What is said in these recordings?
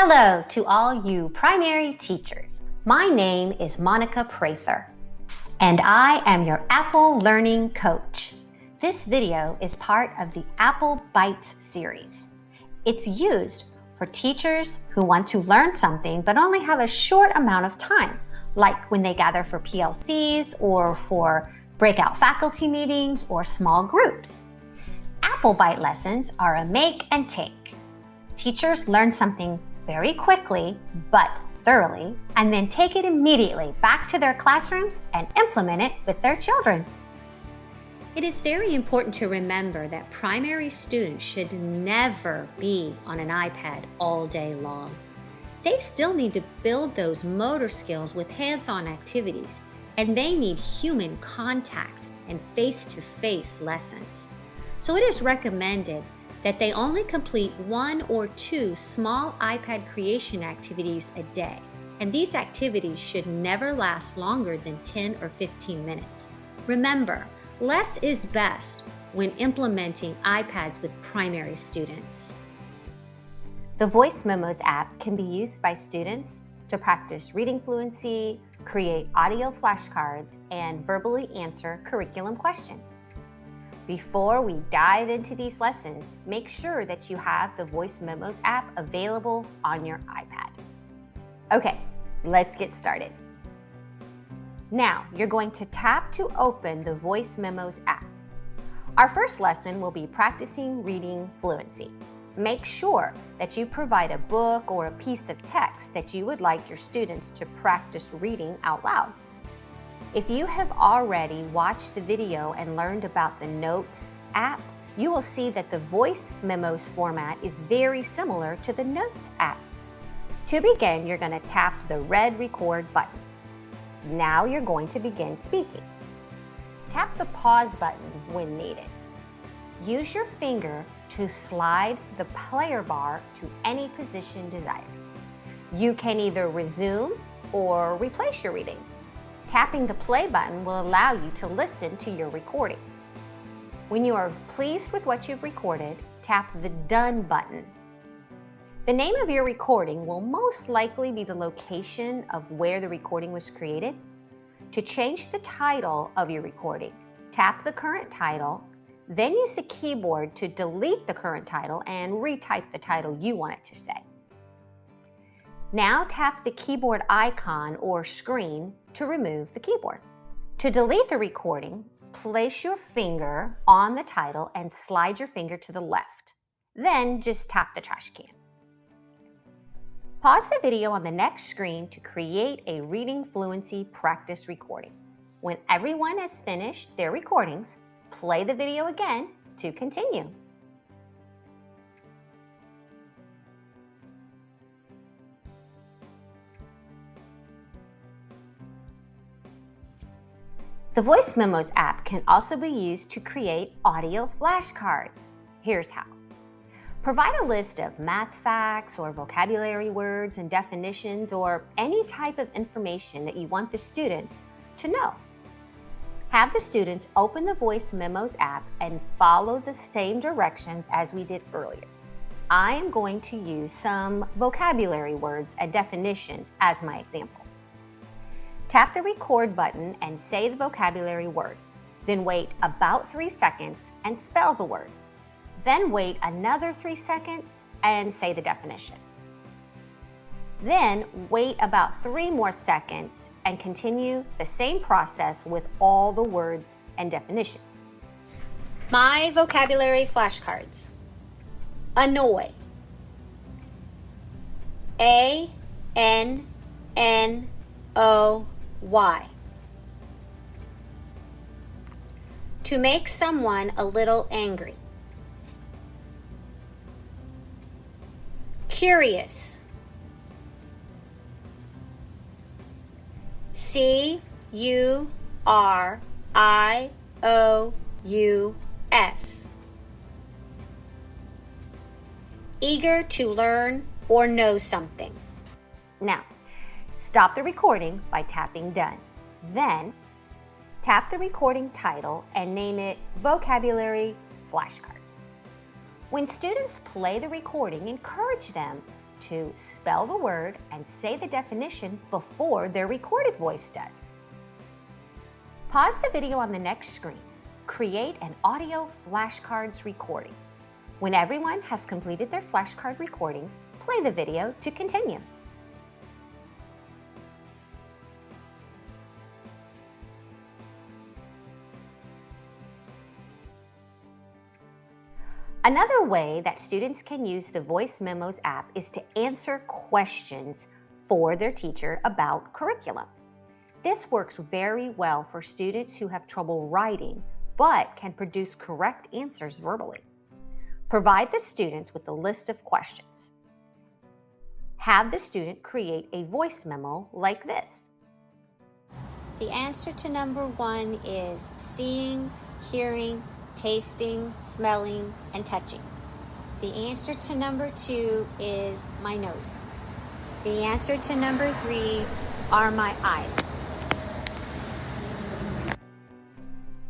Hello to all you primary teachers. My name is Monica Prather, and I am your Apple Learning Coach. This video is part of the Apple Bites series. It's used for teachers who want to learn something but only have a short amount of time, like when they gather for PLCs or for breakout faculty meetings or small groups. Apple Bite lessons are a make and take. Teachers learn something very quickly, but thoroughly, and then take it immediately back to their classrooms and implement it with their children. It is very important to remember that primary students should never be on an iPad all day long. They still need to build those motor skills with hands-on activities, and they need human contact and face-to-face lessons. So it is recommended that they only complete 1 or 2 small iPad creation activities a day, and these activities should never last longer than 10 or 15 minutes. Remember, less is best when implementing iPads with primary students. The Voice Memos app can be used by students to practice reading fluency, create audio flashcards, and verbally answer curriculum questions. Before we dive into these lessons, make sure that you have the Voice Memos app available on your iPad. Okay, let's get started. Now, you're going to tap to open the Voice Memos app. Our first lesson will be practicing reading fluency. Make sure that you provide a book or a piece of text that you would like your students to practice reading out loud. If you have already watched the video and learned about the Notes app, you will see that the Voice Memos format is very similar to the Notes app. To begin, you're going to tap the red record button. Now you're going to begin speaking. Tap the pause button when needed. Use your finger to slide the player bar to any position desired. You can either resume or replace your reading. Tapping the play button will allow you to listen to your recording. When you are pleased with what you've recorded, tap the Done button. The name of your recording will most likely be the location of where the recording was created. To change the title of your recording, tap the current title, then use the keyboard to delete the current title and retype the title you want it to say. Now tap the keyboard icon or screen to remove the keyboard. To delete the recording, place your finger on the title and slide your finger to the left. Then just tap the trash can. Pause the video on the next screen to create a reading fluency practice recording. When everyone has finished their recordings, play the video again to continue. The Voice Memos app can also be used to create audio flashcards. Here's how. Provide a list of math facts or vocabulary words and definitions or any type of information that you want the students to know. Have the students open the Voice Memos app and follow the same directions as we did earlier. I am going to use some vocabulary words and definitions as my example. Tap the record button and say the vocabulary word. Then wait about 3 seconds and spell the word. Then wait another 3 seconds and say the definition. Then wait about 3 more seconds and continue the same process with all the words and definitions. My vocabulary flashcards. Annoy. A-N-N-O-Y. To make someone a little angry. Curious. C-U-R-I-O-U-S. Eager to learn or know something. Now, stop the recording by tapping Done. Then, tap the recording title and name it Vocabulary Flashcards. When students play the recording, encourage them to spell the word and say the definition before their recorded voice does. Pause the video on the next screen. Create an audio flashcards recording. When everyone has completed their flashcard recordings, play the video to continue. Another way that students can use the Voice Memos app is to answer questions for their teacher about curriculum. This works very well for students who have trouble writing, but can produce correct answers verbally. Provide the students with a list of questions. Have the student create a voice memo like this. The answer to number 1 is seeing, hearing, tasting, smelling, and touching. The answer to number 2 is my nose. The answer to number 3 are my eyes.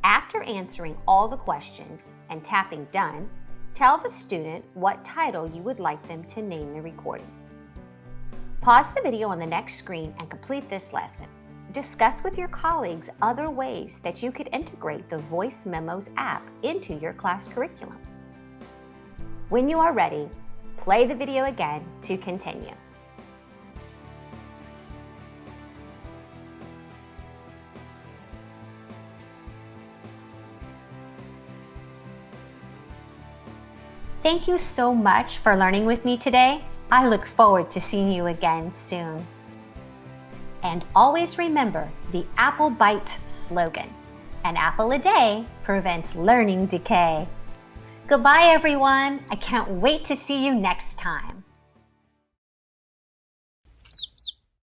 After answering all the questions and tapping done, tell the student what title you would like them to name the recording. Pause the video on the next screen and complete this lesson. Discuss with your colleagues other ways that you could integrate the Voice Memos app into your class curriculum. When you are ready, play the video again to continue. Thank you so much for learning with me today. I look forward to seeing you again soon. And always remember the Apple Bites slogan: an apple a day prevents learning decay. Goodbye, everyone. I can't wait to see you next time.